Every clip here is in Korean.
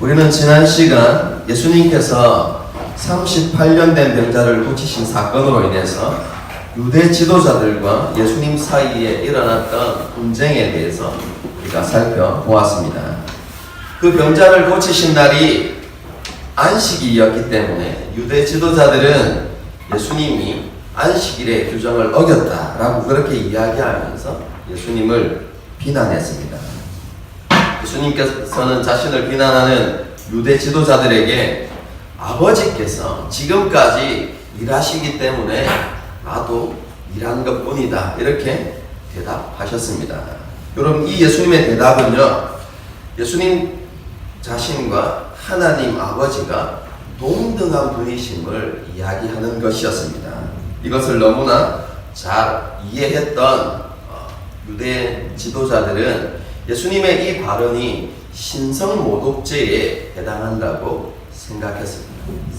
우리는 지난 시간 예수님께서 38년 된 병자를 고치신 사건으로 인해서 유대 지도자들과 예수님 사이에 일어났던 분쟁에 대해서 우리가 살펴보았습니다. 그 병자를 고치신 날이 안식일이었기 때문에 유대 지도자들은 예수님이 안식일의 규정을 어겼다라고 그렇게 이야기하면서 예수님을 비난했습니다. 예수님께서는 자신을 비난하는 유대 지도자들에게 아버지께서 지금까지 일하시기 때문에 나도 일한 것뿐이다 이렇게 대답하셨습니다. 여러분, 이 예수님의 대답은요, 예수님 자신과 하나님 아버지가 동등한 분이심을 이야기하는 것이었습니다. 이것을 너무나 잘 이해했던 유대 지도자들은 예수님의 이 발언이 신성모독죄에 해당한다고 생각했습니다.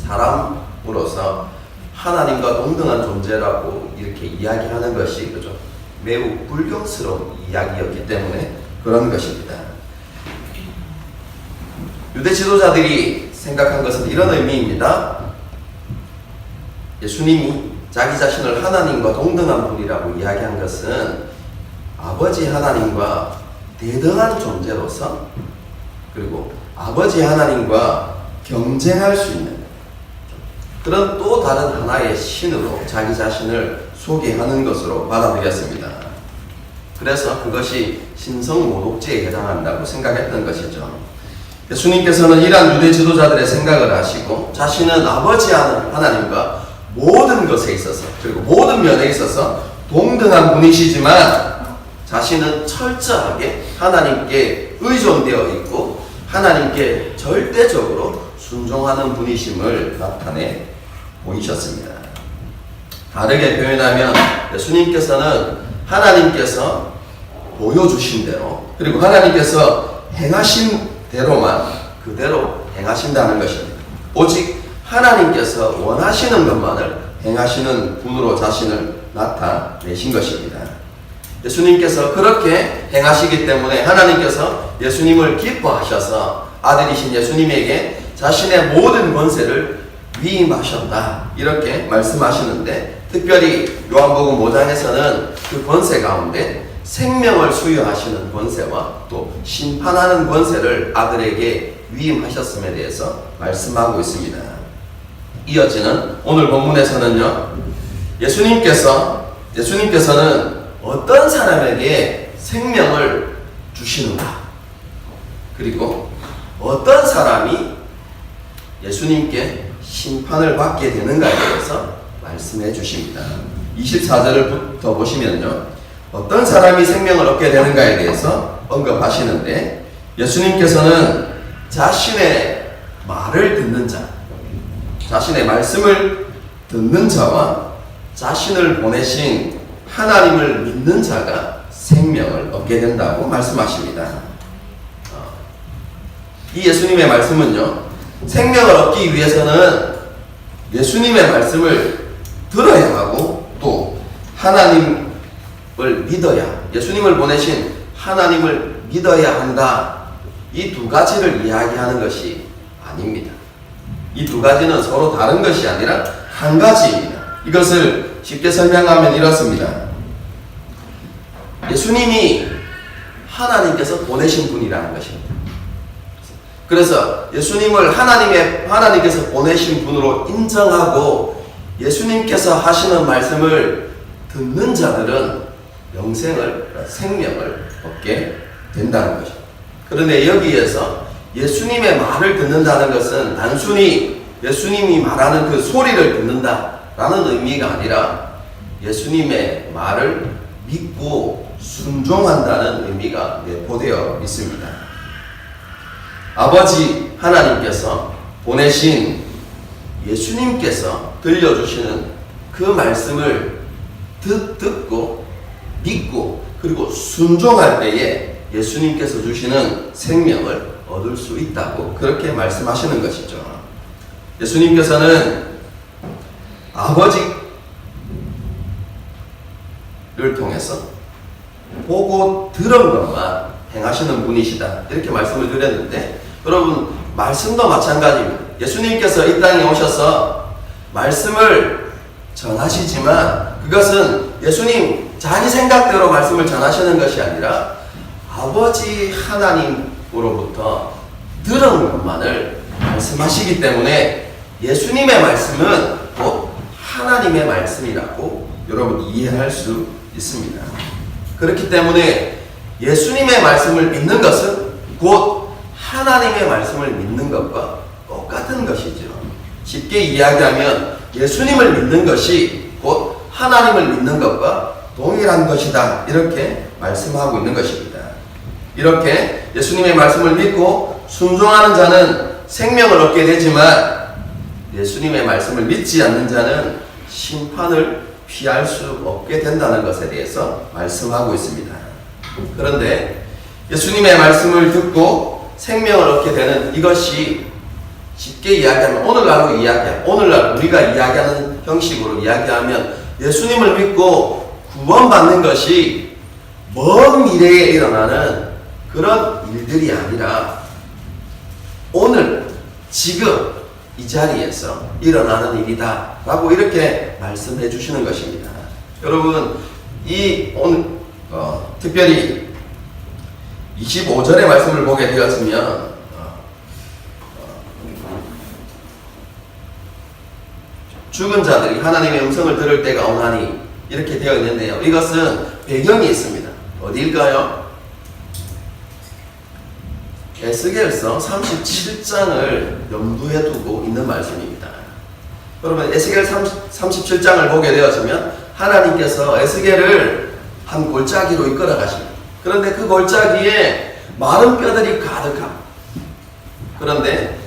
사람으로서 하나님과 동등한 존재라고 이렇게 이야기하는 것이 매우 불경스러운 이야기였기 때문에 그런 것입니다. 유대 지도자들이 생각한 것은 이런 의미입니다. 예수님이 자기 자신을 하나님과 동등한 분이라고 이야기한 것은 아버지 하나님과 대등한 존재로서, 그리고 아버지 하나님과 경쟁할 수 있는 그런 또 다른 하나의 신으로 자기 자신을 소개하는 것으로 받아들였습니다. 그래서 그것이 신성모독죄에 해당한다고 생각했던 것이죠. 예수님께서는 이러한 유대 지도자들의 생각을 아시고 자신은 아버지 하나님과 모든 것에 있어서, 그리고 모든 면에 있어서 동등한 분이시지만 자신은 철저하게 하나님께 의존되어 있고 하나님께 절대적으로 순종하는 분이심을 나타내 보이셨습니다. 다르게 표현하면 예수님께서는 하나님께서 보여주신 대로, 그리고 하나님께서 행하신 대로만 그대로 행하신다는 것입니다. 오직 하나님께서 원하시는 것만을 행하시는 분으로 자신을 나타내신 것입니다. 예수님께서 그렇게 행하시기 때문에 하나님께서 예수님을 기뻐하셔서 아들이신 예수님에게 자신의 모든 권세를 위임하셨다 이렇게 말씀하시는데, 특별히 요한복음 5장에서는 그 권세 가운데 생명을 수여하시는 권세와 또 심판하는 권세를 아들에게 위임하셨음에 대해서 말씀하고 있습니다. 이어지는 오늘 본문에서는요, 예수님께서는 어떤 사람에게 생명을 주시는가, 그리고 어떤 사람이 예수님께 심판을 받게 되는가에 대해서 말씀해 주십니다. 24절을 보시면요, 어떤 사람이 생명을 얻게 되는가에 대해서 언급하시는데, 예수님께서는 자신의 말을 듣는 자, 자신의 말씀을 듣는 자와 자신을 보내신 하나님을 믿는 자가 생명을 얻게 된다고 말씀하십니다. 이 예수님의 말씀은요, 생명을 얻기 위해서는 예수님의 말씀을 들어야 하고 또 하나님을 믿어야, 예수님을 보내신 하나님을 믿어야 한다, 이 두 가지를 이야기하는 것이 아닙니다. 이 두 가지는 서로 다른 것이 아니라 한 가지입니다. 이것을 쉽게 설명하면 이렇습니다. 예수님이 하나님께서 보내신 분이라는 것입니다. 그래서 예수님을 하나님께서 보내신 분으로 인정하고 예수님께서 하시는 말씀을 듣는 자들은 생명을 얻게 된다는 것입니다. 그런데 여기에서 예수님의 말을 듣는다는 것은 단순히 예수님이 말하는 그 소리를 듣는다라는 의미가 아니라 예수님의 말을 믿고 순종한다는 의미가 내포되어 있습니다. 아버지 하나님께서 보내신 예수님께서 들려주시는 그 말씀을 듣고 믿고 그리고 순종할 때에 예수님께서 주시는 생명을 얻을 수 있다고 그렇게 말씀하시는 것이죠. 예수님께서는 아버지를 통해서 보고 들은 것만 행하시는 분이시다 이렇게 말씀을 드렸는데, 여러분 말씀도 마찬가지입니다. 예수님께서 이 땅에 오셔서 말씀을 전하시지만 그것은 예수님 자기 생각대로 말씀을 전하시는 것이 아니라 아버지 하나님으로부터 들은 것만을 말씀하시기 때문에 예수님의 말씀은 곧 하나님의 말씀이라고 여러분 이해할 수 있습니다. 그렇기 때문에 예수님의 말씀을 믿는 것은 곧 하나님의 말씀을 믿는 것과 똑같은 것이죠. 쉽게 이야기하면 예수님을 믿는 것이 곧 하나님을 믿는 것과 동일한 것이다. 이렇게 말씀하고 있는 것입니다. 이렇게 예수님의 말씀을 믿고 순종하는 자는 생명을 얻게 되지만 예수님의 말씀을 믿지 않는 자는 심판을 피할 수 없게 된다는 것에 대해서 말씀하고 있습니다. 그런데 예수님의 말씀을 듣고 생명을 얻게 되는 이것이 쉽게 이야기하면 오늘날 우리가 이야기하는 형식으로 이야기하면 예수님을 믿고 구원받는 것이 먼 미래에 일어나는 그런 일들이 아니라 오늘 지금 이 자리에서 일어나는 일이다 라고 이렇게 말씀해 주시는 것입니다. 여러분 특별히 25절의 말씀을 보게 되었으면 죽은 자들이 하나님의 음성을 들을 때가 오나니 이렇게 되어 있는데요. 이것은 배경이 있습니다. 어디일까요? 에스겔서 37장을 염두에 두고 있는 말씀입니다. 여러분 에스겔 37장을 보게 되었으면 하나님께서 에스겔을 한 골짜기로 이끌어 가십니다. 그런데 그 골짜기에 마른 뼈들이 가득합니다. 그런데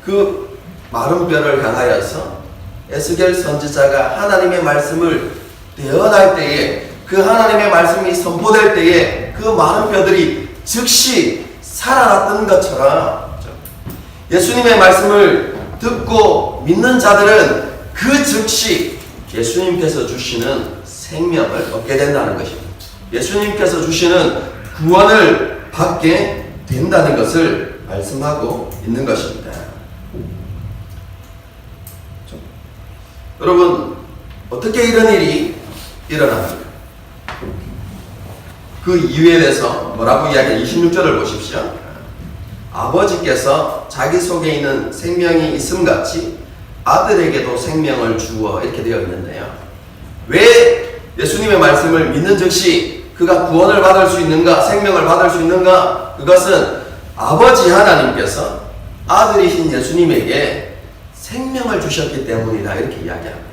그 마른 뼈를 향하여서 에스겔 선지자가 하나님의 말씀을 대언할 때에 그 하나님의 말씀이 선포될 때에 그 마른 뼈들이 즉시 살아났던 것처럼 예수님의 말씀을 듣고 믿는 자들은 그 즉시 예수님께서 주시는 생명을 얻게 된다는 것입니다. 예수님께서 주시는 구원을 받게 된다는 것을 말씀하고 있는 것입니다. 여러분 어떻게 이런 일이 일어납니까? 그 이유에 대해서 뭐라고 이야기해? 26절을 보십시오. 아버지께서 자기 속에 있는 생명이 있음같이 아들에게도 생명을 주어 이렇게 되어 있는데요. 왜 예수님의 말씀을 믿는 즉시 그가 구원을 받을 수 있는가? 생명을 받을 수 있는가? 그것은 아버지 하나님께서 아들이신 예수님에게 생명을 주셨기 때문이다. 이렇게 이야기합니다.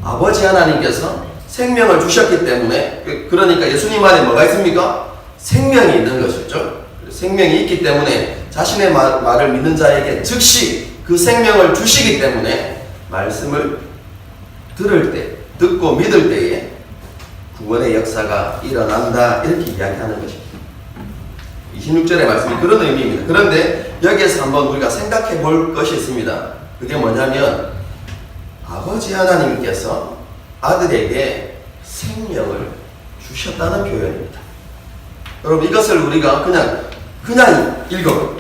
아버지 하나님께서 생명을 주셨기 때문에 그러니까 예수님 안에 뭐가 있습니까? 생명이 있는 것이죠. 생명이 있기 때문에 자신의 말을 믿는 자에게 즉시 그 생명을 주시기 때문에 말씀을 들을 때, 듣고 믿을 때에 구원의 역사가 일어난다 이렇게 이야기하는 것입니다. 26절의 말씀이 그런 의미입니다. 그런데 여기에서 한번 우리가 생각해 볼 것이 있습니다. 그게 뭐냐면 아버지 하나님께서 아들에게 생명을 주셨다는 표현입니다. 여러분 이것을 우리가 그냥 읽어요.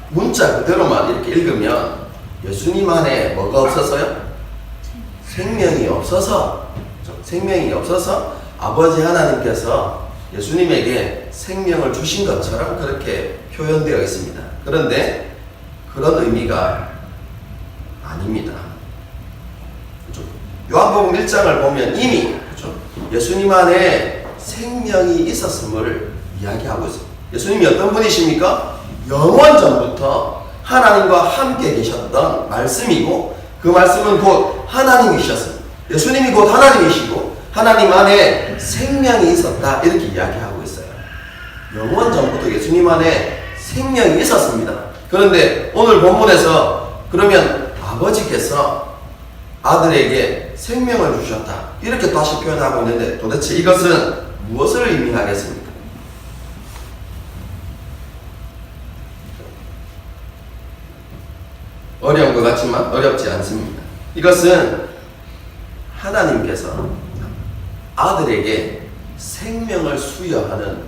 문자 그대로만 이렇게 읽으면 예수님 안에 뭐가 없어서요? 생명이 없어서 아버지 하나님께서 예수님에게 생명을 주신 것처럼 그렇게 표현되어 있습니다. 그런데 그런 의미가 아닙니다. 그렇죠? 요한복음 1장을 보면 이미 그렇죠? 예수님 안에 생명이 있었음을 이야기하고 있습니다. 예수님이 어떤 분이십니까? 영원 전부터 하나님과 함께 계셨던 말씀이고 그 말씀은 곧 하나님이셨습니다. 예수님이 곧 하나님이시고 하나님 안에 생명이 있었다 이렇게 이야기하고 있어요. 영원 전부터 예수님 안에 생명이 있었습니다. 그런데 오늘 본문에서 그러면 아버지께서 아들에게 생명을 주셨다 이렇게 다시 표현하고 있는데 도대체 이것은 무엇을 의미하겠습니까? 어려운 것 같지만 어렵지 않습니다. 이것은 하나님께서 아들에게 생명을 수여하는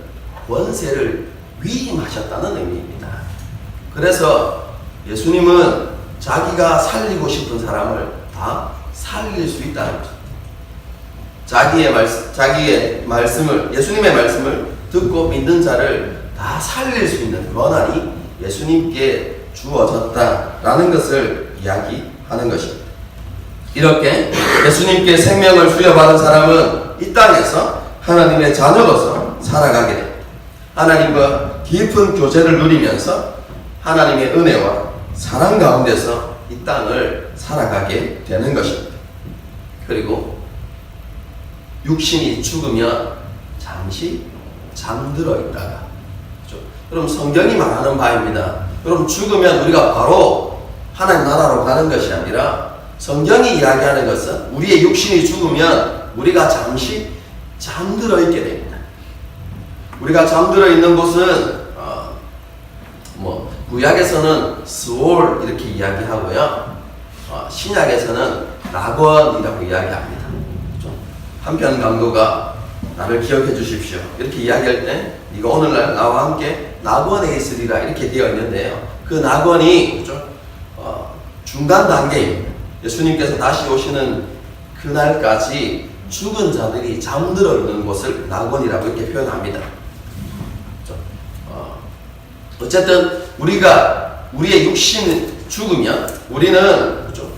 권세를 위임하셨다는 의미입니다. 그래서 예수님은 자기가 살리고 싶은 사람을 다 살릴 수 있다는 거죠. 자기의 말씀을, 예수님의 말씀을 듣고 믿는 자를 다 살릴 수 있는 권한이 예수님께 주어졌다라는 것을 이야기하는 것입니다. 이렇게 예수님께 생명을 수여받은 사람은 이 땅에서 하나님의 자녀로서 살아가게 됩니다. 하나님과 깊은 교제를 누리면서 하나님의 은혜와 사랑 가운데서 이 땅을 살아가게 되는 것입니다. 그리고 육신이 죽으면 잠시 잠들어 있다가, 그렇죠? 그럼 성경이 말하는 바입니다. 그럼 죽으면 우리가 바로 하나님 나라로 가는 것이 아니라 성경이 이야기하는 것은 우리의 육신이 죽으면 우리가 잠시 잠들어 있게 됩니다. 우리가 잠들어 있는 곳은 구약에서는 스올 이렇게 이야기하고요, 신약에서는 낙원이라고 이야기합니다. 그렇죠? 한편 강도가 나를 기억해 주십시오 이렇게 이야기할 때 네가 오늘날 나와 함께 낙원에 있으리라 이렇게 되어 있는데요, 그 낙원이 그렇죠? 중간 단계입니다. 예수님께서 다시 오시는 그날까지 죽은 자들이 잠들어 있는 곳을 낙원이라고 이렇게 표현합니다. 그렇죠? 어쨌든 우리의 육신이 죽으면 우리는 그렇죠?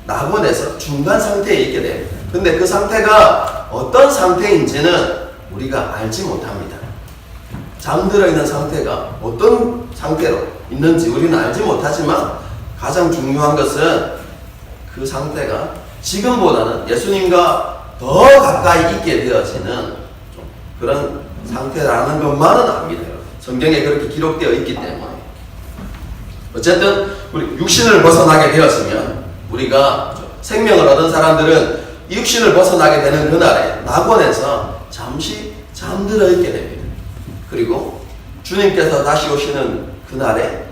낙원에서 중간 상태에 있게 됩니다. 근데 그 상태가 어떤 상태인지는 우리가 알지 못합니다. 잠들어 있는 상태가 어떤 상태로 있는지 우리는 알지 못하지만 가장 중요한 것은 그 상태가 지금보다는 예수님과 더 가까이 있게 되어지는 그런 상태라는 것만은 압니다. 성경에 그렇게 기록되어 있기 때문에. 어쨌든 우리 육신을 벗어나게 되었으면, 우리가 생명을 얻은 사람들은 육신을 벗어나게 되는 그날에 낙원에서 잠시 잠들어 있게 됩니다. 그리고 주님께서 다시 오시는 그날에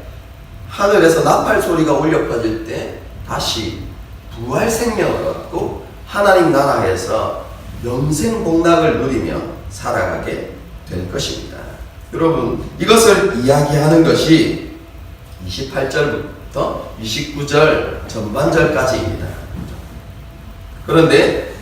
하늘에서 나팔 소리가 울려 퍼질 때 다시 부활 생명을 얻고 하나님 나라에서 영생 복락을 누리며 살아가게 될 것입니다. 여러분, 이것을 이야기하는 것이 28절부터 29절 전반절까지입니다. 그런데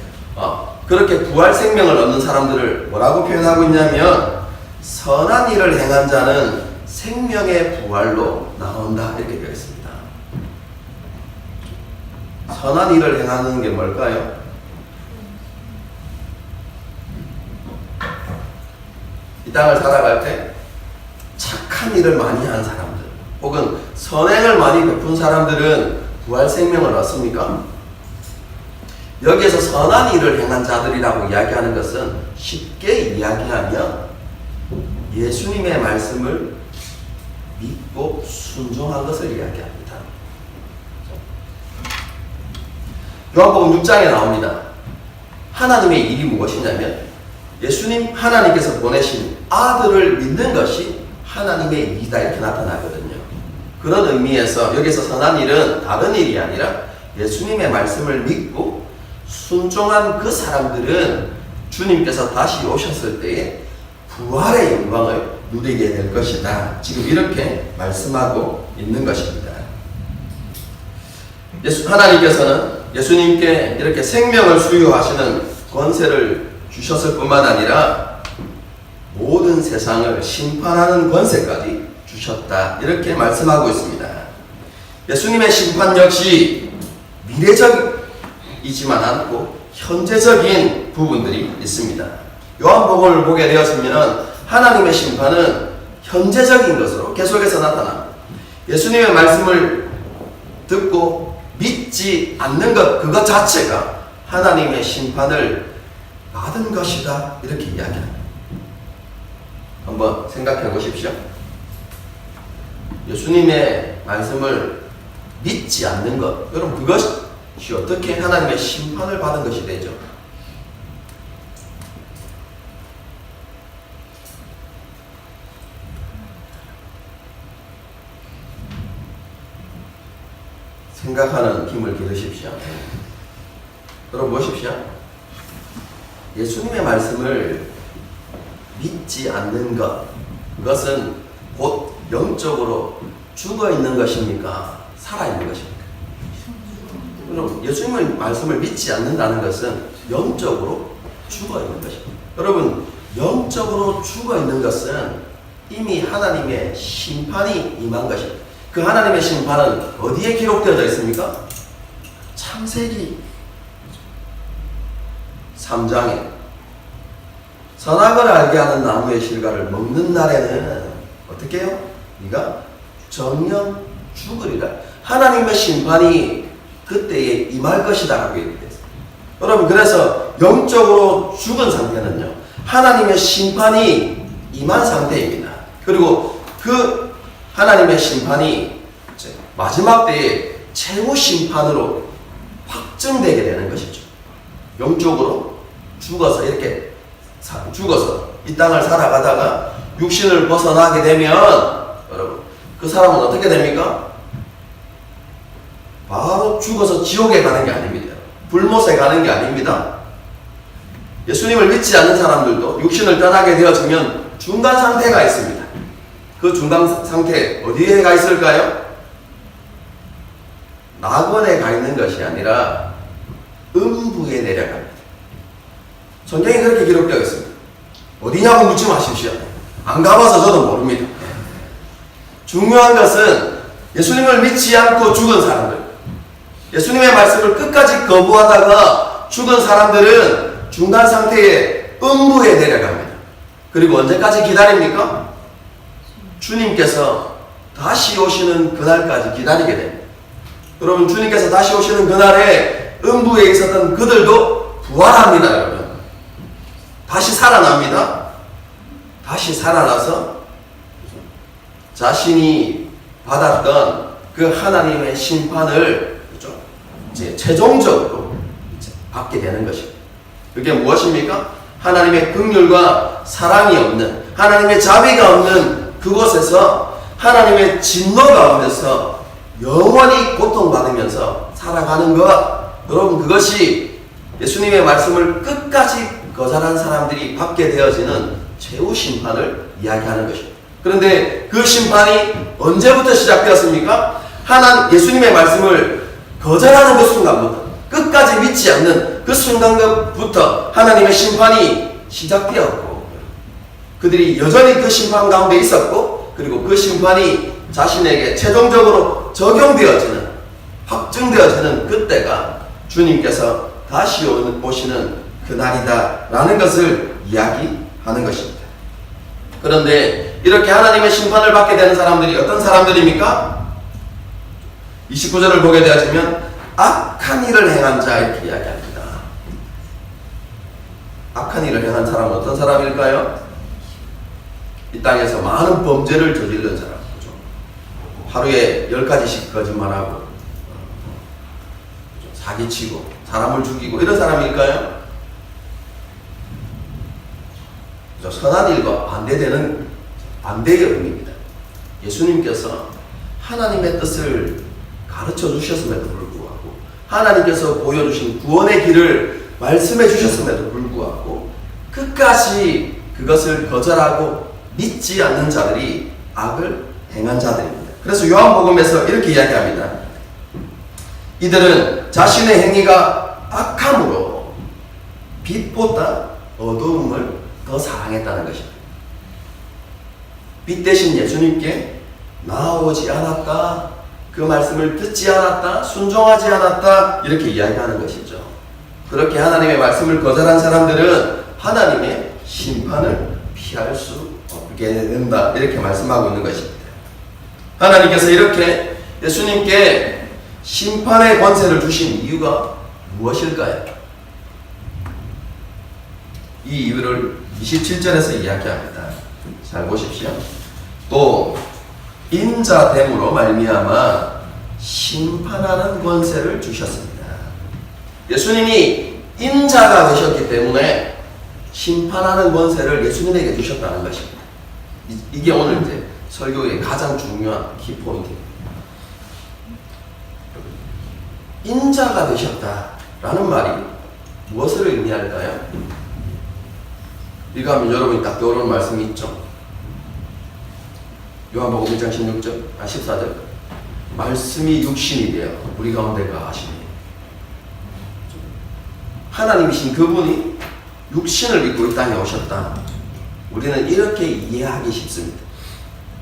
그렇게 부활 생명을 얻는 사람들을 뭐라고 표현하고 있냐면, 선한 일을 행한 자는 생명의 부활로 나온다 이렇게 되어 있습니다. 선한 일을 행하는 게 뭘까요? 이 땅을 살아갈 때 착한 일을 많이 한 사람들, 혹은 선행을 많이 베푼 사람들은 부활 생명을 얻습니까? 여기에서 선한 일을 행한 자들이라고 이야기하는 것은 쉽게 이야기하면 예수님의 말씀을 믿고 순종한 것을 이야기합니다. 요한복음 6장에 나옵니다. 하나님의 일이 무엇이냐면 하나님께서 보내신 아들을 믿는 것이 하나님의 일이다 이렇게 나타나거든요. 그런 의미에서 여기서 선한 일은 다른 일이 아니라 예수님의 말씀을 믿고 순종한 그 사람들은 주님께서 다시 오셨을 때에 부활의 영광을 누리게 될 것이다. 지금 이렇게 말씀하고 있는 것입니다. 하나님께서는 예수님께 이렇게 생명을 수여하시는 권세를 주셨을 뿐만 아니라 모든 세상을 심판하는 권세까지 주셨다. 이렇게 말씀하고 있습니다. 예수님의 심판 역시 미래적이지만 않고 현재적인 부분들이 있습니다. 요한복음을 보게 되었으면 하나님의 심판은 현재적인 것으로 계속해서 나타납니다. 예수님의 말씀을 듣고 믿지 않는 것, 그것 자체가 하나님의 심판을 받은 것이다 이렇게 이야기합니다. 한번 생각해 보십시오. 예수님의 말씀을 믿지 않는 것, 여러분 그것이 어떻게 하나님의 심판을 받은 것이 되죠? 생각하는 힘을 기르십시오. 여러분 보십시오. 예수님의 말씀을 믿지 않는 것, 그것은 곧 영적으로 죽어 있는 것입니까? 살아 있는 것입니까? 여러분, 예수님의 말씀을 믿지 않는다는 것은 영적으로 죽어 있는 것입니다. 여러분, 영적으로 죽어 있는 것은 이미 하나님의 심판이 임한 것입니다. 그 하나님의 심판은 어디에 기록되어져 있습니까? 창세기 3장에 선악을 알게 하는 나무의 실과를 먹는 날에는 어떻게 해요? 네가 정령 죽으리라. 하나님의 심판이 그때에 임할 것이다 라고 얘기했어요. 여러분, 그래서 영적으로 죽은 상태는요, 하나님의 심판이 임한 상태입니다. 그리고 그 하나님의 심판이 이제 마지막 때에 최후 심판으로 확정되게 되는 것이죠. 영적으로 죽어서 이렇게 죽어서 이 땅을 살아가다가 육신을 벗어나게 되면 여러분, 그 사람은 어떻게 됩니까? 바로 죽어서 지옥에 가는 게 아닙니다. 불못에 가는 게 아닙니다. 예수님을 믿지 않는 사람들도 육신을 떠나게 되어지면 중간 상태가 있습니다. 그 중간 상태 어디에 가 있을까요? 낙원에 가 있는 것이 아니라 음부에 내려갑니다. 성경에 그렇게 기록되어 있습니다. 어디냐고 묻지 마십시오. 안 가봐서 저도 모릅니다. 중요한 것은 예수님을 믿지 않고 죽은 사람들, 예수님의 말씀을 끝까지 거부하다가 죽은 사람들은 중간 상태에 음부에 내려갑니다. 그리고 언제까지 기다립니까? 주님께서 다시 오시는 그날까지 기다리게 됩니다. 여러분, 주님께서 다시 오시는 그날에 음부에 있었던 그들도 부활합니다. 여러분, 다시 살아납니다. 다시 살아나서 자신이 받았던 그 하나님의 심판을 이제 최종적으로 이제 받게 되는 것입니다. 그게 무엇입니까? 하나님의 긍휼과 사랑이 없는, 하나님의 자비가 없는 그곳에서 하나님의 진노 가운데서 영원히 고통받으면서 살아가는 것, 여러분, 그것이 예수님의 말씀을 끝까지 거절한 사람들이 받게 되어지는 최후 심판을 이야기하는 것입니다. 그런데 그 심판이 언제부터 시작되었습니까? 예수님의 말씀을 거절하는 그 순간부터, 끝까지 믿지 않는 그 순간부터 하나님의 심판이 시작되었고, 그들이 여전히 그 심판 가운데 있었고, 그리고 그 심판이 자신에게 최종적으로 적용되어지는, 확증되어지는 그때가 주님께서 다시 오시는 그날이다 라는 것을 이야기하는 것입니다. 그런데 이렇게 하나님의 심판을 받게 되는 사람들이 어떤 사람들입니까? 29절을 보게 되어지면 악한 일을 행한 자, 이렇게 이야기합니다. 악한 일을 행한 사람은 어떤 사람일까요? 이 땅에서 많은 범죄를 저지른 사람, 그죠? 하루에 10가지씩 거짓말하고 사기치고 사람을 죽이고 이런 사람일까요? 그죠? 선한 일과 반대되는 반대의 의미입니다. 예수님께서 하나님의 뜻을 가르쳐 주셨음에도 불구하고, 하나님께서 보여주신 구원의 길을 말씀해 주셨음에도 불구하고 끝까지 그것을 거절하고 믿지 않는 자들이 악을 행한 자들입니다. 그래서 요한복음에서 이렇게 이야기합니다. 이들은 자신의 행위가 악함으로 빛보다 어두움을 더 사랑했다는 것입니다. 빛 대신 예수님께 나아오지 않았다, 그 말씀을 듣지 않았다, 순종하지 않았다, 이렇게 이야기하는 것이죠. 그렇게 하나님의 말씀을 거절한 사람들은 하나님의 심판을 피할 수 없게 된다, 이렇게 말씀하고 있는 것입니다. 하나님께서 이렇게 예수님께 심판의 권세를 주신 이유가 무엇일까요? 이 이유를 27절에서 이야기합니다. 잘 보십시오. 또 인자됨으로 말미암아 심판하는 권세를 주셨습니다. 예수님이 인자가 되셨기 때문에 심판하는 권세를 예수님에게 주셨다는 것입니다. 이게 오늘 이제 설교의 가장 중요한 키포인트입니다. 인자가 되셨다라는 말이 무엇을 의미할까요? 이거 하면 여러분이 딱 떠오르는 말씀이 있죠. 요한복음 1장 14절 말씀이 육신이 되어 우리 가운데 거하시니 하나님이신 그분이 육신을 입고 이 땅에 오셨다. 우리는 이렇게 이해하기 쉽습니다.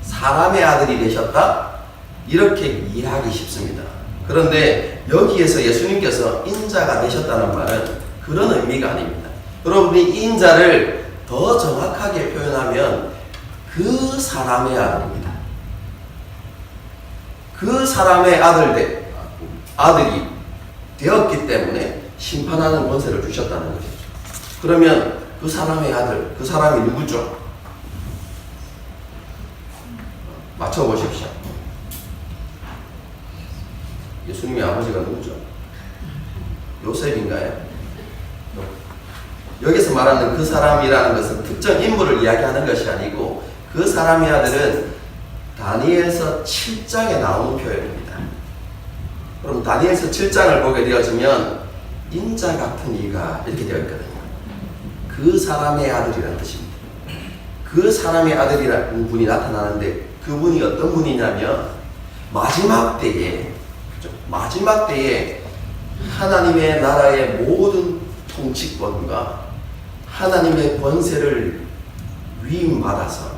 사람의 아들이 되셨다. 이렇게 이해하기 쉽습니다. 그런데 여기에서 예수님께서 인자가 되셨다는 말은 그런 의미가 아닙니다. 여러분이 이 인자를 더 정확하게 표현하면 그 사람의 아들입니다. 그 사람의 아들이 되었기 때문에 심판하는 권세를 주셨다는 것이죠. 그러면 그 사람의 아들, 그 사람이 누구죠? 맞춰보십시오. 예수님의 아버지가 누구죠? 요셉인가요? 여기서 말하는 그 사람이라는 것은 특정 인물을 이야기하는 것이 아니고 그 사람의 아들은 다니엘서 7장에 나오는 표현입니다. 그럼 다니엘서 7장을 보게 되어지면 인자 같은 이가 이렇게 되어 있거든요. 그 사람의 아들이라는 뜻입니다. 그 사람의 아들이라는 분이 나타나는데 그분이 어떤 분이냐면 마지막 때에 하나님의 나라의 모든 통치권과 하나님의 권세를 위임받아서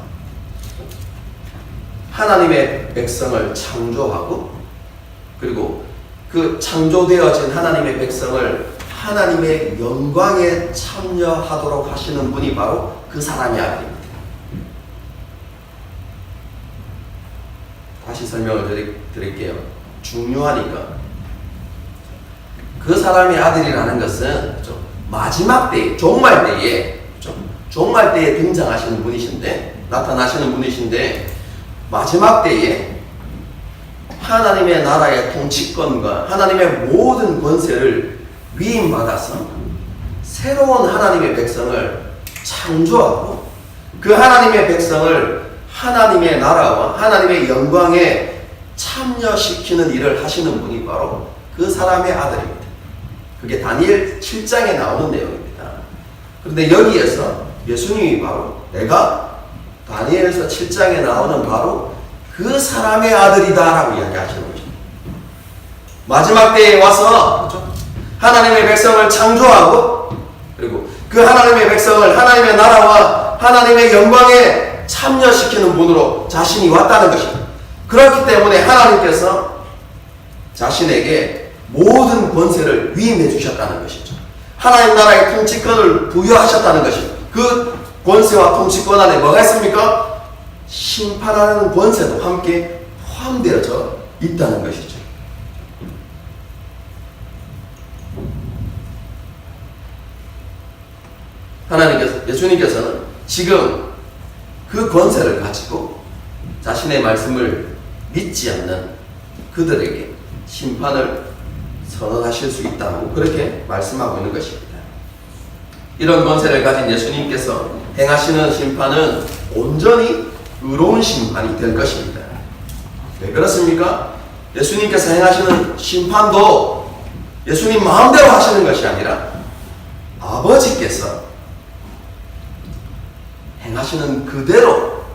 하나님의 백성을 창조하고 그리고 그 창조되어진 하나님의 백성을 하나님의 영광에 참여하도록 하시는 분이 바로 그 사람의 아들입니다. 다시 설명을 드릴게요. 중요하니까. 그 사람의 아들이라는 것은 마지막 때에, 종말 때에 등장하시는 분이신데, 나타나시는 분이신데, 마지막 때에 하나님의 나라의 통치권과 하나님의 모든 권세를 위임받아서 새로운 하나님의 백성을 창조하고 그 하나님의 백성을 하나님의 나라와 하나님의 영광에 참여시키는 일을 하시는 분이 바로 그 사람의 아들입니다. 그게 다니엘 7장에 나오는 내용입니다. 그런데 여기에서 예수님이 바로 내가 다니엘서 7장에 나오는 바로 그 사람의 아들이다라고 이야기하시는 거죠. 마지막 때에 와서 하나님의 백성을 창조하고 그리고 그 하나님의 백성을 하나님의 나라와 하나님의 영광에 참여시키는 분으로 자신이 왔다는 것입니다. 그렇기 때문에 하나님께서 자신에게 모든 권세를 위임해 주셨다는 것이죠. 하나님 나라의 통치권을 부여하셨다는 것입니다. 그 권세와 통치권 안에 뭐가 있습니까? 심판하는 권세도 함께 포함되어져 있다는 것이죠. 예수님께서는 지금 그 권세를 가지고 자신의 말씀을 믿지 않는 그들에게 심판을 선언하실 수 있다고 그렇게 말씀하고 있는 것입니다. 이런 권세를 가진 예수님께서 행하시는 심판은 온전히 의로운 심판이 될 것입니다. 왜 그렇습니까? 예수님께서 행하시는 심판도 예수님 마음대로 하시는 것이 아니라 아버지께서 행하시는 그대로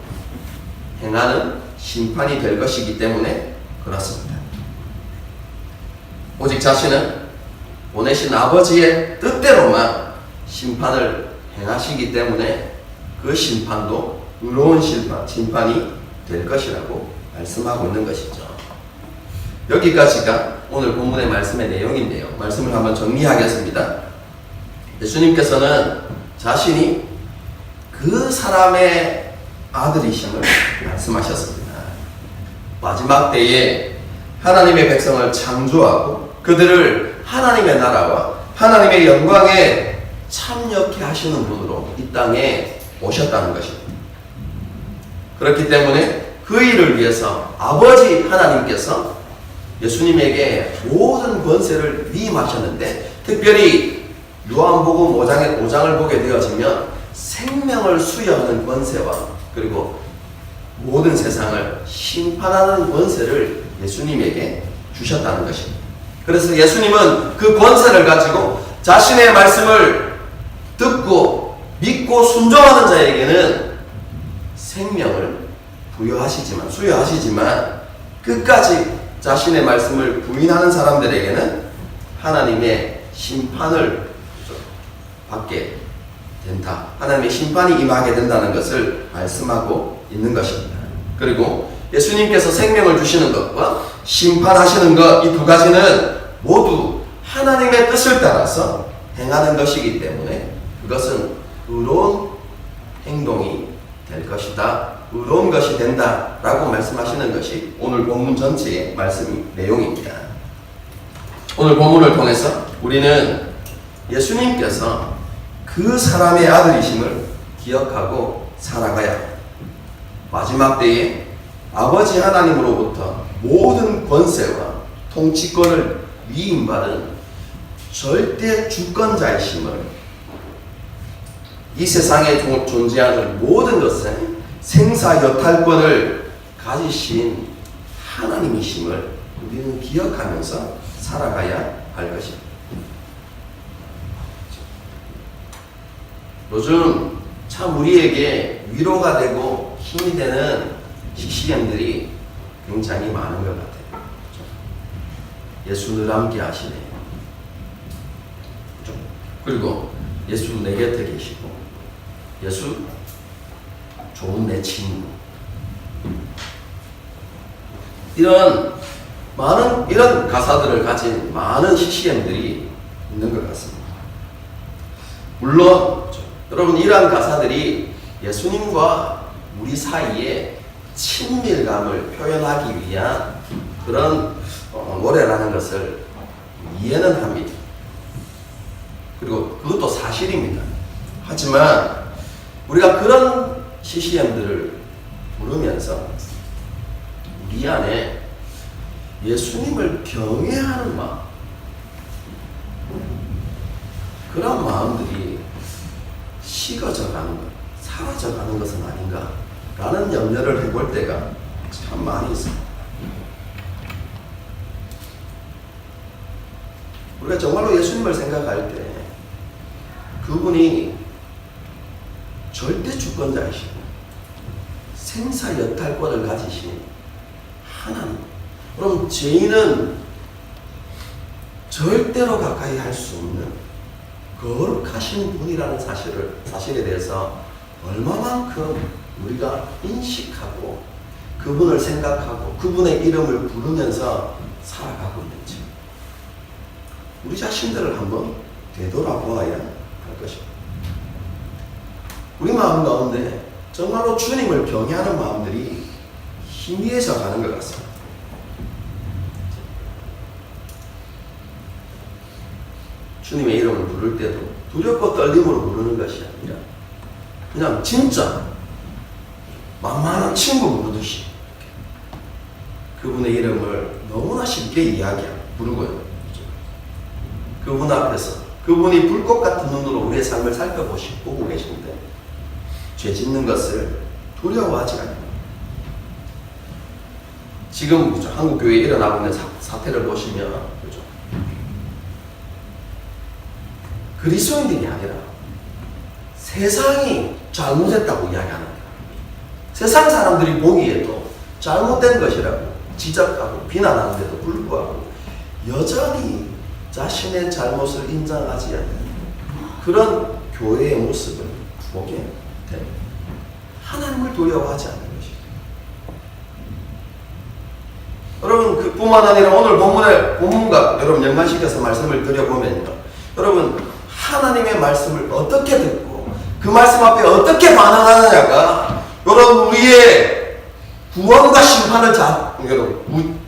행하는 심판이 될 것이기 때문에 그렇습니다. 오직 자신은 보내신 아버지의 뜻대로만 심판을 행하시기 때문에 그 심판도 의로운 심판이 될 것이라고 말씀하고 있는 것이죠. 여기까지가 오늘 본문의 말씀의 내용인데요. 말씀을 한번 정리하겠습니다. 예수님께서는 자신이 그 사람의 아들이심을 말씀하셨습니다. 마지막 때에 하나님의 백성을 창조하고 그들을 하나님의 나라와 하나님의 영광에 참여케 하시는 분으로 이 땅에 오셨다는 것입니다. 그렇기 때문에 그 일을 위해서 아버지 하나님께서 예수님에게 모든 권세를 위임하셨는데 특별히 요한복음 5장을 보게 되어지면 생명을 수여하는 권세와 그리고 모든 세상을 심판하는 권세를 예수님에게 주셨다는 것입니다. 그래서 예수님은 그 권세를 가지고 자신의 말씀을 듣고 믿고 순종하는 자에게는 생명을 수여하시지만 끝까지 자신의 말씀을 부인하는 사람들에게는 하나님의 심판을 받게 된다. 하나님의 심판이 임하게 된다는 것을 말씀하고 있는 것입니다. 그리고 예수님께서 생명을 주시는 것과 심판하시는 것, 이 두 가지는 모두 하나님의 뜻을 따라서 행하는 것이기 때문에 그것은 의로운 행동이 될 것이다. 의로운 것이 된다 라고 말씀하시는 것이 오늘 본문 전체의 말씀 내용입니다. 오늘 본문을 통해서 우리는 예수님께서 그 사람의 아들이심을 기억하고 살아가야 마지막 때에 아버지 하나님으로부터 모든 권세와 통치권을 위임받은 절대 주권자이심을, 이 세상에 존재하는 모든 것에 생사여탈권을 가지신 하나님이심을 우리는 기억하면서 살아가야 할 것입니다. 요즘 참 우리에게 위로가 되고 힘이 되는 CCM들이 굉장히 많은 것 같아요. 예수 늘 함께 하시네. 그리고 예수 내 곁에 계시고, 예수 좋은 내 친구. 이런 가사들을 가진 많은 CCM들이 있는 것 같습니다. 물론 여러분, 이러한 가사들이 예수님과 우리 사이에 친밀감을 표현하기 위한 그런 노래라는 것을 이해는 합니다. 그리고 그것도 사실입니다. 하지만 우리가 그런 CCM들을 부르면서 우리 안에 예수님을 경외하는 마음, 그런 마음들이 식어져가는 것, 사라져가는 것은 아닌가 라는 염려를 해볼 때가 참 많이 있습니다. 우리가 정말로 예수님을 생각할 때 그분이 절대 주권자이시고 생사여탈권을 가지신 하나님, 그럼 죄인은 절대로 가까이 할 수 없는 거룩하신 분이라는 사실에 대해서 얼마만큼 우리가 인식하고 그분을 생각하고 그분의 이름을 부르면서 살아가고 있는지 우리 자신들을 한번 되돌아보아야 할 것입니다. 우리 마음 가운데 정말로 주님을 경외하는 마음들이 희미해져 가는 것 같습니다. 주님의 이름을 부를 때도 두렵고 떨림으로 부르는 것이 아니라 그냥 진짜 만만한 친구 부르듯이 그분의 이름을 너무나 쉽게 부르고요. 그분 앞에서 그분이 불꽃 같은 눈으로 우리의 삶을 보고 계신데 죄 짓는 것을 두려워하지 않아요. 지금 한국 교회에 일어나고 있는 사태를 보시면 그리스도인들이 아니라 세상이 잘못했다고 이야기하는 거예요. 세상 사람들이 보기에도 잘못된 것이라고 지적하고 비난하는데도 불구하고 여전히 자신의 잘못을 인정하지 않는 그런 교회의 모습을 보게 됩니다. 하나님을 두려워하지 않는 것이죠. 여러분, 그뿐만 아니라 오늘 본문과 여러분 연관시켜서 말씀을 드려보면요, 여러분 하나님의 말씀을 어떻게 듣고 그 말씀 앞에 어떻게 반응하느냐가 여러분 우리의 구원과 심판을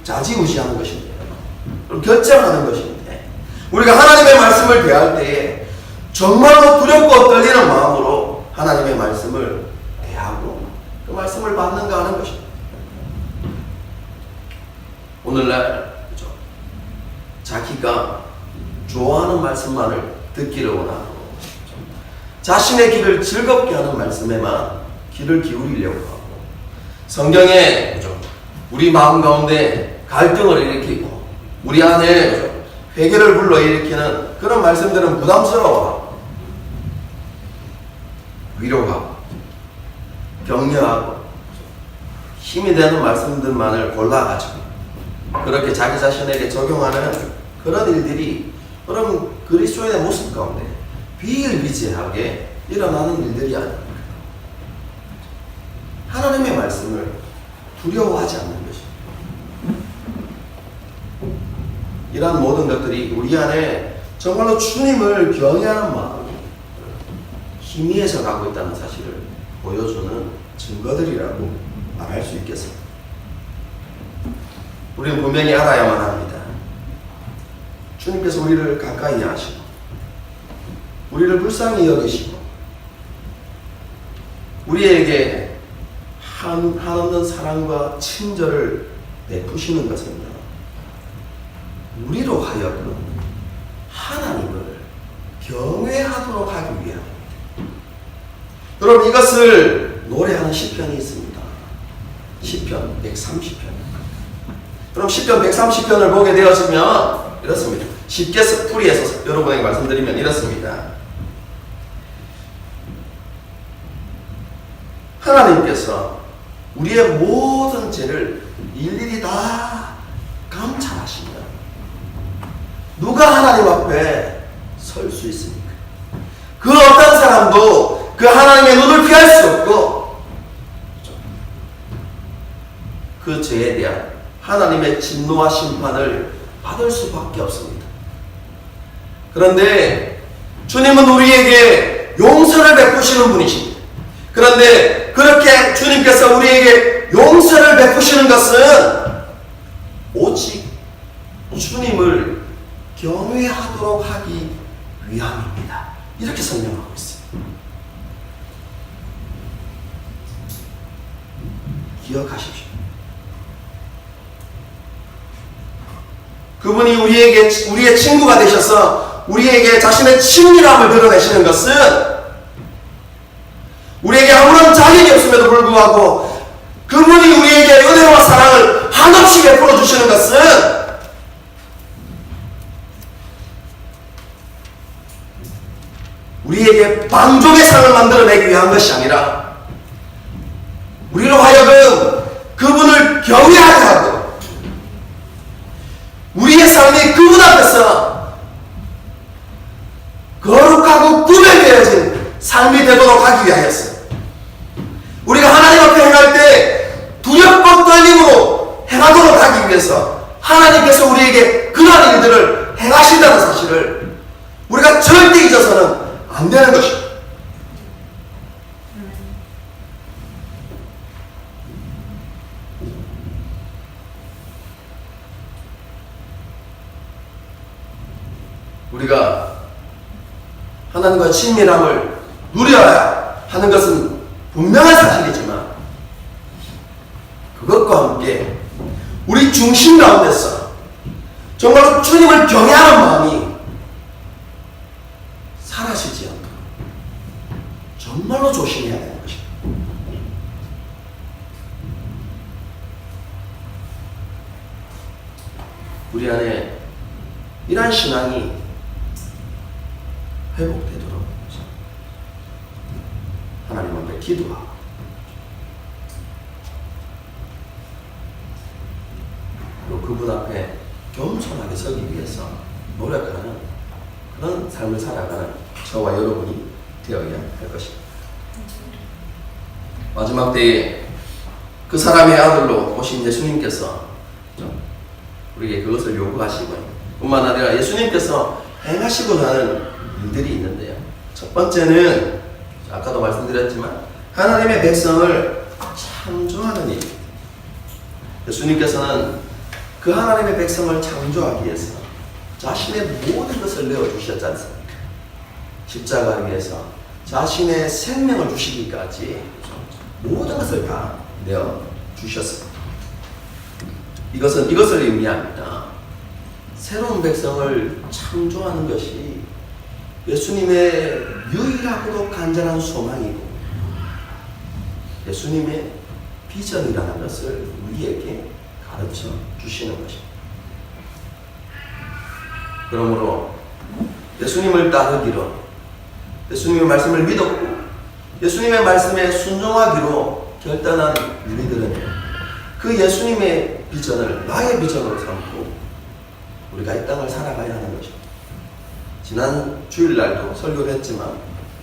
좌지우지하는 것입니다. 결정하는 것인데, 우리가 하나님의 말씀을 대할 때에 정말로 두렵고 떨리는 마음으로 하나님의 말씀을 대하고 그 말씀을 받는가 하는 것입니다. 오늘날 자기가 좋아하는 말씀만을 듣기를 원하고 자신의 길을 즐겁게 하는 말씀에만 귀를 기울이려고 하고 성경에 우리 마음 가운데 갈등을 일으키고 우리 안에 회개를 불러일으키는 그런 말씀들은 부담스러워하고 위로하고 격려하고 힘이 되는 말씀들만을 골라가지고 그렇게 자기 자신에게 적용하는 그런 일들이 여러분 그리스도인의 모습 가운데 비일비재하게 일어나는 일들이 아닙니까? 하나님의 말씀을 두려워하지 않는 것입니다. 이러한 모든 것들이 우리 안에 정말로 주님을 경외하는 마음이 희미해져 가고 있다는 사실을 보여주는 증거들이라고 말할 수 있겠습니다. 우리는 분명히 알아야만 합니다. 주님께서 우리를 가까이 하시고 우리를 불쌍히 여기시고 우리에게 한없는 사랑과 친절을 베푸시는 것은 우리로 하여금 하나님을 경외하도록 하기 위함입니다. 여러분 이것을 노래하는 시편이 있습니다. 시편 130편. 그럼 시편 130편을 보게 되어지면 이렇습니다. 쉽게 풀이해서 여러분에게 말씀드리면 이렇습니다. 하나님께서 우리의 모든 죄를 일일이 다 감찰하시며 누가 하나님 앞에 설 수 있습니까? 그 어떤 사람도 그 하나님의 눈을 피할 수 없고 그 죄에 대한 하나님의 진노와 심판을 받을 수밖에 없습니다. 그런데 주님은 우리에게 용서를 베푸시는 분이십니다. 그런데 그렇게 주님께서 우리에게 용서를 베푸시는 것은 오직 주님을 경외하도록 하기 위함입니다. 이렇게 설명하고 있습니다. 기억하십시오. 그분이 우리의 친구가 되셔서 우리에게 자신의 친밀함을 드러내시는 것은 우리에게 아무런 자격이 없음에도 불구하고 그분이 우리에게 은혜와 사랑을 한없이 베풀어 주시는 것은 우리에게 방종의 상을 만들어내기 위한 것이 아니라 우리로 하여금 그분을 경외하게 하고 우리의 삶이 그분 앞에서 거룩하고 구별되어진 삶이 되도록 하기 위하였어요. 우리가 하나님 앞에 행할 때 두렵고 떨림으로 행하도록 하기 위해서 하나님께서 우리에게 그러한 일들을 행하신다는 사실을 우리가 절대 잊어서는 안 되는 것입니다. 우리가 하나님과 친밀함을 누려야 하는 것은 분명한 사실이지만 그것과 함께 우리 중심 가운데서 정말로 주님을 경외하는 마음이 사라지지 않도록 정말로 조심해야 되는 것입니다. 우리 안에 이러한 신앙이 회복되도록 하나님 앞에 기도하고 그리고 그분 앞에 겸손하게 서기 위해서 노력하는 그런 삶을 살아가는 저와 여러분이 되어야 할 것입니다. 마지막 때에 그 사람의 아들로 오신 예수님께서 우리에게 그것을 요구하시고 뿐만 아니라 예수님께서 행하시고자 하는 일들이 있는데요. 첫 번째는 아까도 말씀드렸지만 하나님의 백성을 창조하는 일. 예수님께서는 그 하나님의 백성을 창조하기 위해서 자신의 모든 것을 내어주셨지 않습니까? 십자가 위에서 자신의 생명을 주시기까지 모든 것을 다 내어주셨습니다. 이것을 의미합니다. 새로운 백성을 창조하는 것이 예수님의 유일하고도 간절한 소망이고 예수님의 비전이라는 것을 우리에게 가르쳐 주시는 것입니다. 그러므로 예수님을 따르기로 예수님의 말씀을 믿었고 예수님의 말씀에 순종하기로 결단한 우리들은 그 예수님의 비전을 나의 비전으로 삼고 우리가 이 땅을 살아가야 하는 것입니다. 지난 주일날도 설교를 했지만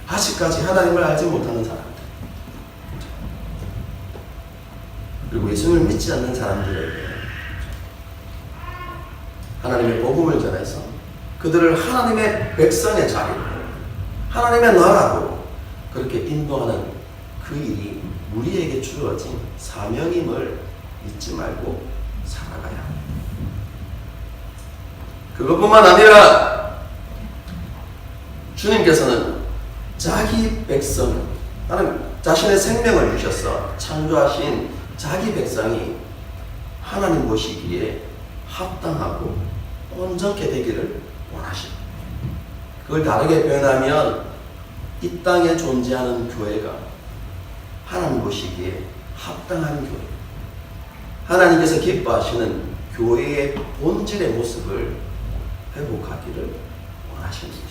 아직까지 하나님을 알지 못하는 사람들, 그리고 예수님을 믿지 않는 사람들에게 하나님의 복음을 전해서 그들을 하나님의 백성의 자리로, 하나님의 나라로 그렇게 인도하는 그 일이 우리에게 주어진 사명임을 잊지 말고 살아가야 합니다. 그것뿐만 아니라 주님께서는 자기 백성, 하나님 자신의 생명을 주셔서 창조하신 자기 백성이 하나님 보시기에 합당하고 온전케 되기를 원하십니다. 그걸 다르게 표현하면 이 땅에 존재하는 교회가 하나님 보시기에 합당한 교회, 하나님께서 기뻐하시는 교회의 본질의 모습을 회복하기를 원하시는 것이죠.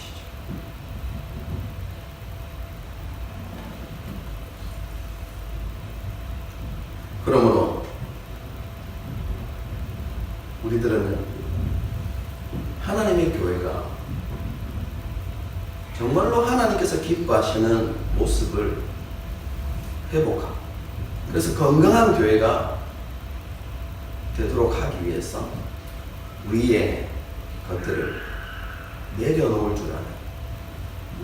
그러므로 우리들은 하나님의 교회가 정말로 하나님께서 기뻐하시는 모습을 회복하고, 그래서 건강한 교회가 되도록 하기 위해서 우리의 것들을 내려놓을 줄 아는,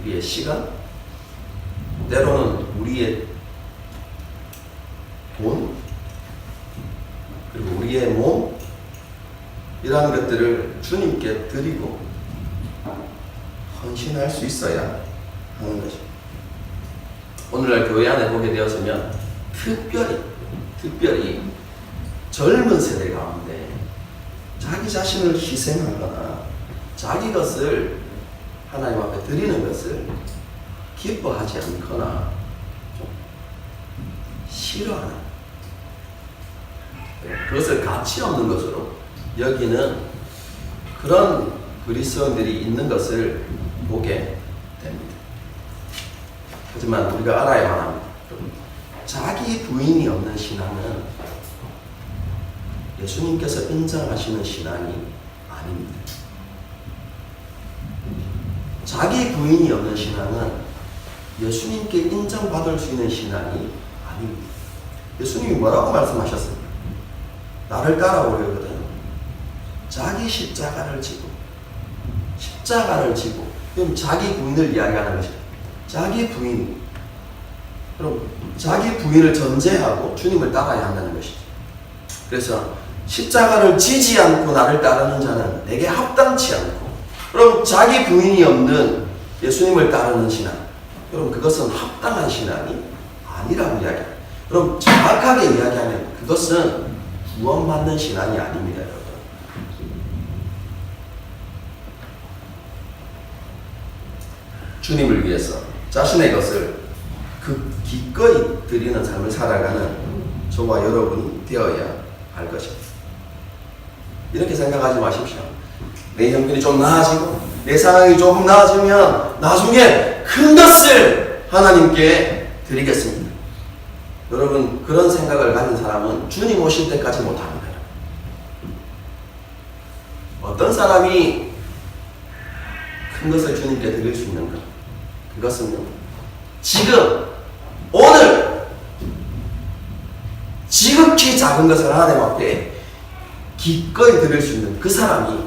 우리의 시간, 때로는 우리의 돈, 그리고 우리의 몸, 이러한 것들을 주님께 드리고 헌신할 수 있어야 하는 것입니다. 오늘날 교회 안에 보게 되었으면 특별히 젊은 세대 가운데 자기 자신을 희생하거나 자기 것을 하나님 앞에 드리는 것을 기뻐하지 않거나 좀 싫어하는, 그것을 가치 없는 것으로 여기는 그런 그리스도인들이 있는 것을 보게 됩니다. 하지만 우리가 알아야만 합니다. 자기 부인이 없는 신앙은 예수님께서 인정하시는 신앙이 아닙니다. 자기 부인이 없는 신앙은 예수님께 인정받을 수 있는 신앙이 아닙니다. 예수님이 뭐라고 말씀하셨습니까? 나를 따라오려거든 자기 십자가를 지고, 그럼 자기 부인을 이야기하는 것입니다. 자기 부인, 그럼 자기 부인을 전제하고 주님을 따라야 한다는 것이죠. 그래서 십자가를 지지 않고 나를 따르는 자는 내게 합당치 않고, 그럼 자기 부인이 없는 예수님을 따르는 신앙, 그럼 그것은 합당한 신앙이 아니라고 이야기합니다. 그럼 정확하게 이야기하면 그것은 구원받는 신앙이 아닙니다, 여러분. 주님을 위해서 자신의 것을 기꺼이 드리는 삶을 살아가는 저와 여러분이 되어야 할 것입니다. 이렇게 생각하지 마십시오. 내 형편이 좀 나아지고 내 상황이 조금 나아지면 나중에 큰 것을 하나님께 드리겠습니다. 여러분, 그런 생각을 가진 사람은 주님 오실 때까지 못합니다. 어떤 사람이 큰 것을 주님께 드릴 수 있는가? 그것은 지금, 오늘 지극히 작은 것을 하나님 앞에 기꺼이 드릴 수 있는 그 사람이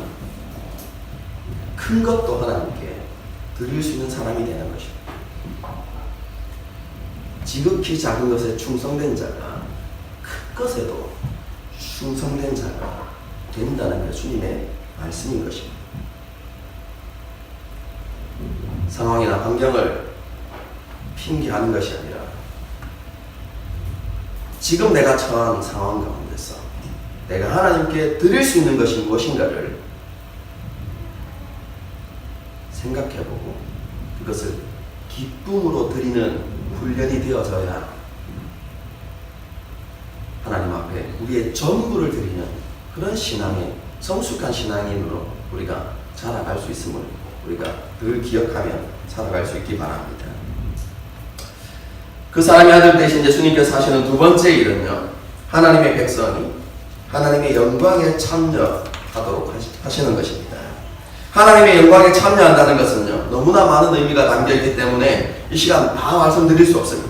큰 것도 하나님께 드릴 수 있는 사람이 되는 것입니다. 지극히 작은 것에 충성된 자가 큰 것에도 충성된 자가 된다는 게 주님의 말씀인 것입니다. 상황이나 환경을 핑계하는 것이 아니라 지금 내가 처한 상황 가운데서 내가 하나님께 드릴 수 있는 것이 무엇인가를 생각해보고 그것을 기쁨으로 드리는 훈련이 되어져야 하나님 앞에 우리의 전부를 드리는 그런 신앙의 성숙한 신앙인으로 우리가 자라갈 수 있음을 우리가 늘 기억하며 살아갈 수 있기 바랍니다. 그 사람의 아들 대신 예수님께서 하시는 두 번째 일은요, 하나님의 백성이 하나님의 영광에 참여하도록 하시는 것입니다. 하나님의 영광에 참여한다는 것은요, 너무나 많은 의미가 담겨있기 때문에 이 시간 다 말씀드릴 수 없습니다.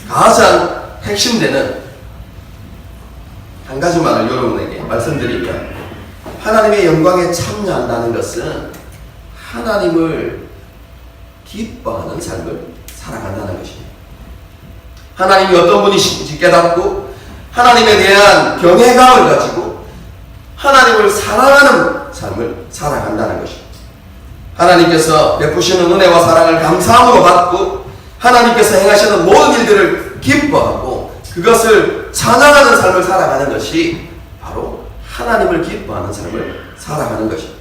가장 핵심되는 한 가지만을 여러분에게 말씀드리면, 하나님의 영광에 참여한다는 것은 하나님을 기뻐하는 삶을 살아간다는 것입니다. 하나님이 어떤 분이신지 깨닫고 하나님에 대한 경외감을 가지고 하나님을 사랑하는 삶을 살아간다는 것입니다. 하나님께서 베푸시는 은혜와 사랑을 감사함으로 받고 하나님께서 행하시는 모든 일들을 기뻐하고 그것을 찬양하는 삶을 살아가는 것이 바로 하나님을 기뻐하는 삶을 살아가는 것입니다.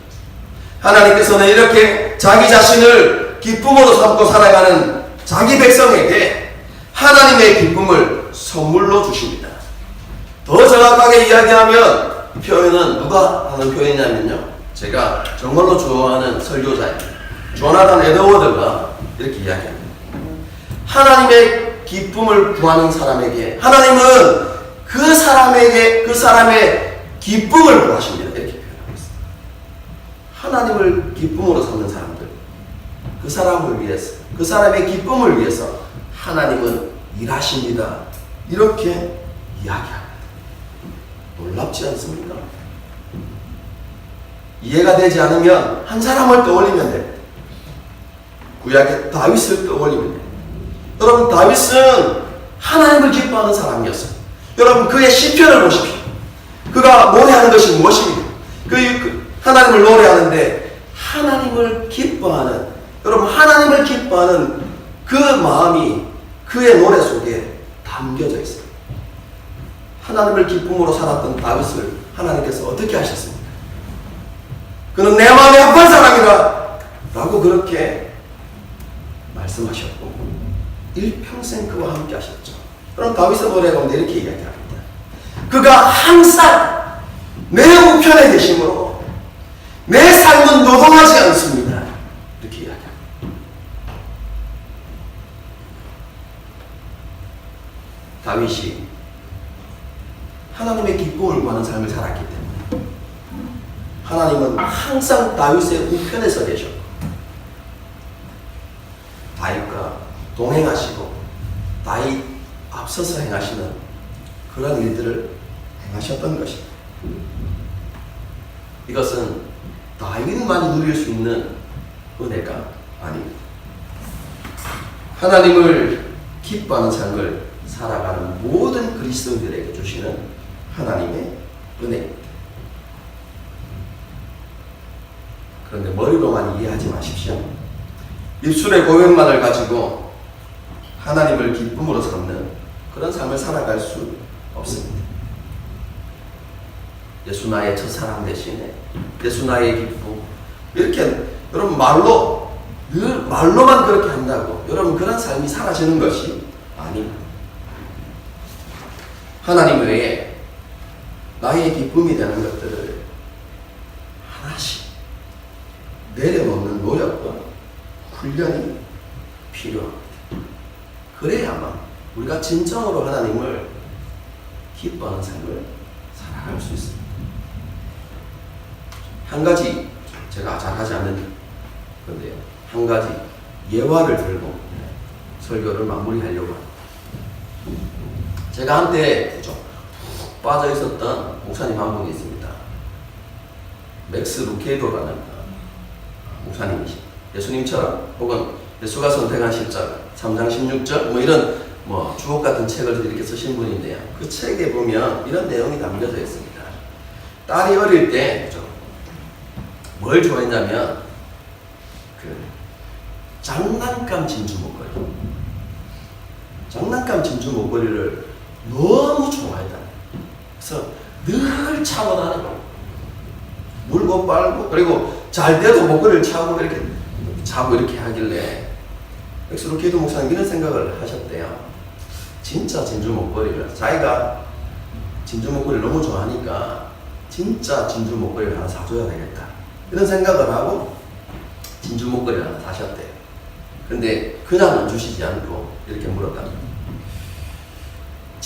하나님께서는 이렇게 자기 자신을 기쁨으로 삼고 살아가는 자기 백성에게 하나님의 기쁨을 선물로 주십니다. 더 정확하게 이야기하면 이 표현은 누가 하는 표현이냐면요, 제가 정말로 좋아하는 설교자입니다. 조나단 에드워드가 이렇게 이야기합니다. 하나님의 기쁨을 구하는 사람에게 하나님은 그 사람의 기쁨을 구하십니다. 이렇게 표현하고 있습니다. 하나님을 기쁨으로 삼는 사람들, 그 사람을 위해서, 그 사람의 기쁨을 위해서 하나님은 일하십니다. 이렇게 이야기합니다. 놀랍지 않습니까? 이해가 되지 않으면 한 사람을 떠올리면 됩니다. 구약의 다윗을 떠올리면 됩니다. 여러분, 다윗은 하나님을 기뻐하는 사람이었어요. 여러분, 그의 시편을 보십시오. 그가 노래하는 것이 무엇입니까? 하나님을 노래하는데 하나님을 기뻐하는, 여러분, 하나님을 기뻐하는 그 마음이 그의 노래 속에 담겨져 있어요. 하나님을 기쁨으로 살았던 다윗을 하나님께서 어떻게 하셨습니까? 그는 내 마음에 합한 사람이라 라고 그렇게 말씀하셨고 일평생 그와 함께 하셨죠. 그럼 다윗의 노래 가운데 이렇게 이야기합니다. 그가 항상 내 우편에 계심으로 내 삶은 노동하지 않습니다. 이렇게 이야기합니다. 다윗이 하나님의 기쁨을 구하는 삶을 살았기 때문에 하나님은 항상 다윗의 우편에 서 계셨고 다윗과 동행하시고 다윗 앞서서 행하시는 그런 일들을 행하셨던 것입니다. 이것은 다윗만이 누릴 수 있는 은혜가 아닙니다. 하나님을 기뻐하는 삶을 살아가는 모든 그리스도인들에게 주시는 하나님의 은혜입니다. 그런데 머리로만 이해하지 마십시오. 입술의 고백만을 가지고 하나님을 기쁨으로 삼는 그런 삶을 살아갈 수 없습니다. 예수 나의 첫사랑 대신에 예수 나의 기쁨, 이렇게 여러분 늘 말로만 그렇게 한다고 여러분 그런 삶이 사라지는 것이 아닙니다. 하나님 외에 나의 기쁨이 되는 것들을 하나씩 내려놓는 노력과 훈련이 필요합니다. 그래야만 우리가 진정으로 하나님을 기뻐하는 삶을 살아갈 수 있습니다. 한 가지 제가 잘하지 않는 건데요, 한 가지 예화를 들고 설교를 마무리하려고 합니다. 제가 한때 쭉 빠져 있었던 목사님 한 분이 있습니다. 맥스 루케이도라는 목사님이십니다. 예수님처럼 혹은 예수가 선택한 십자가 3장 16절 뭐 이런 주옥 같은 책을 이렇게 쓰신 분인데요. 그 책에 보면 이런 내용이 담겨져 있습니다. 딸이 어릴 때 뭘 좋아했냐면 장난감 진주 목걸이. 장난감 진주 목걸이를 너무 좋아했다. 그래서 늘 차고 다니는 거예요. 물고 빨고, 그리고 잘 때도 목걸이를 차고 이렇게 하길래 맥스 루케이도 목사님 이런 생각을 하셨대요. 진짜 진주 목걸이를, 자기가 진주 목걸이를 너무 좋아하니까 진짜 진주 목걸이를 하나 사줘야 되겠다, 이런 생각을 하고 진주 목걸이를 하나 사셨대요. 근데 그냥은 주시지 않고 이렇게 물었답니다.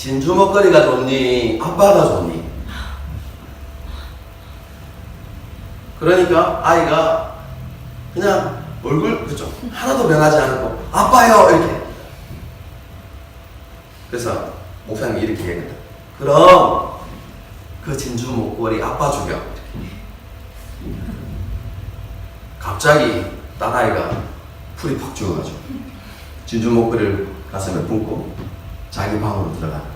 진주 먹거리가 좋니? 아빠가 좋니? 그러니까 아이가 그냥 얼굴 그죠? 하나도 변하지 않고 아빠요 이렇게. 그래서 목사님이 이렇게 얘기했다. 그럼 그 진주 목걸이 아빠 죽여. 갑자기 딸아이가 풀이 팍 죽어가지고 진주 목걸이를 가슴에 품고 자기 방으로 들어가.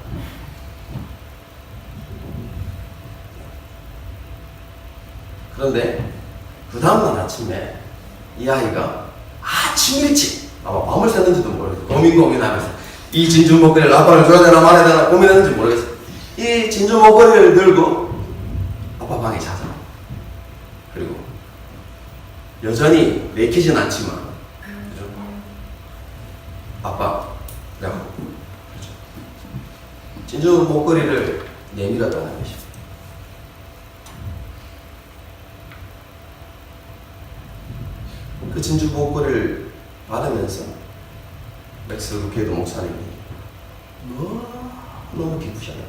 그런데 그 다음날 아침에 이 아이가 아침 일찍 아마 밤을 샜는지도 모르겠어. 고민하면서 이 진주 목걸이를 아빠를 줘야 되나 말아야 되나 고민했는지 모르겠어. 이 진주 목걸이를 들고 아빠 방에 찾아와. 그리고 여전히 내키진 않지만 그죠? 아빠 라고 그죠? 진주 목걸이를 내밀었다는 것이죠. 그 진주 목걸이를 받으면서 맥스 루케이도 목사님이 너무 기쁘셨어요.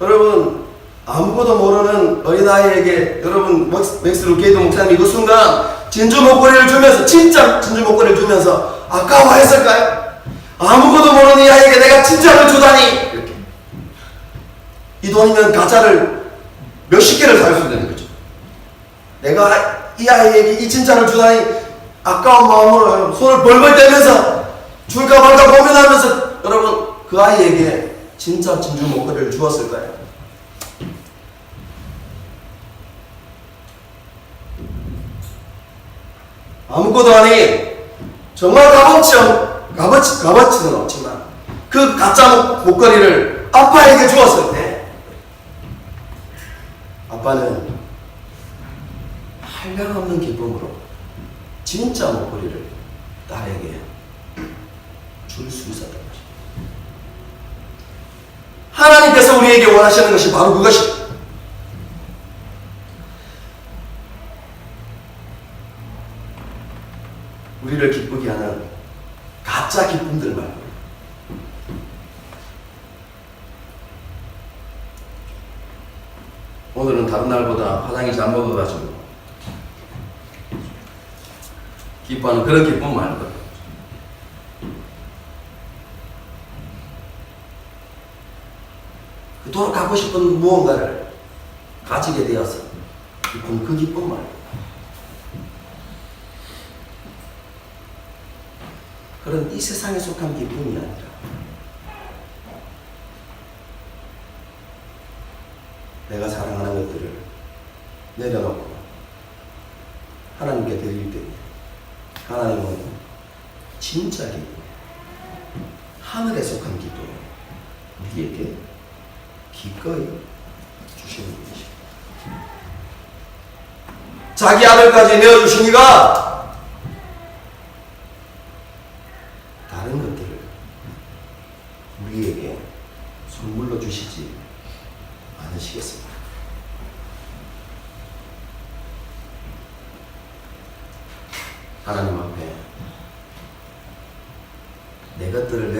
여러분 아무것도 모르는 어린아이에게 여러분 맥스 루케이도 목사님이 그 순간 진주 목걸이를 주면서 진짜 진주 목걸이를 주면서 아까워했을까요? 아무것도 모르는 이 아이에게 내가 진짜를 주다니 이렇게. 이 돈이면 가짜를 몇십 개를 살 수 있는 거죠. 내가 이 아이에게 이 진짜를 주다니 아까운 마음으로 손을 벌벌 떼면서 줄까 말까 고민하면서 여러분 그 아이에게 진짜 진주 목걸이를 주었을까요? 아무것도 아닌 정말 값어치는 없지만 그 가짜 목걸이를 아빠에게 주었을 때 아빠는 한량없는 기쁨으로 진짜 목걸이를 딸에게 줄 수 있었던 것입니다. 하나님께서 우리에게 원하시는 것이 바로 그것입니다. 우리를 기쁘게 하는 가짜 기쁨들 말고 오늘은 다른 날보다 화장이 잘 먹어가지고 기뻐하는 그런 기쁨 말고 그토록 갖고 싶은 무언가를 가지게 되어서 기쁜 그 기쁨 말고 그런 이 세상에 속한 기쁨이 아니라 내가 사랑하는 것들을 내려놓고 하나님께 드릴 때 하나님은 진짜 기쁨, 하늘에 속한 기쁨을 우리에게 기꺼이 주시는 것입니다. 자기 아들까지 내어주시니까 다른 것들을 우리에게 선물로 주시지 않으시겠습니다. 하나님 앞에 내 것들을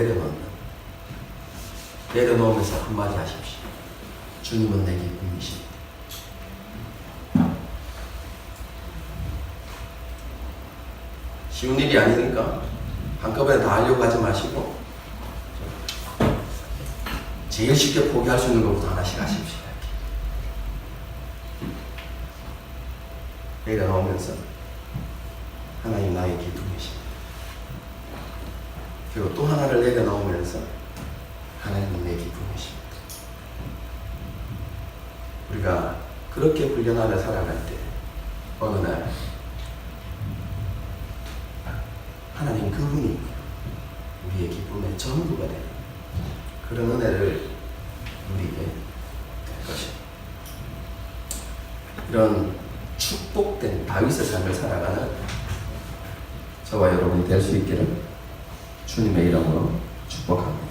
내려놓으면서 한마디 하십시오. 주님은 내 기쁨이십니다. 쉬운 일이 아니니까 한꺼번에 다 하려고 하지 마시고 제일 쉽게 포기할 수 있는 것부터 하나씩 하십시오. 내려놓으면서 하나님 나의 기쁨이십니다. 그리고 또 하나를 내려놓으면서 하나님 내 기쁨이십니다. 우리가 그렇게 훈련하며 살아갈 때 어느 날 하나님 그분이 우리의 기쁨의 전부가 되는 그런 은혜를 우리에게 될 것입니다. 이런 축복된 다윗의 삶을 살아가는 저와 여러분이 될 수 있기를 주님의 이름으로 축복합니다.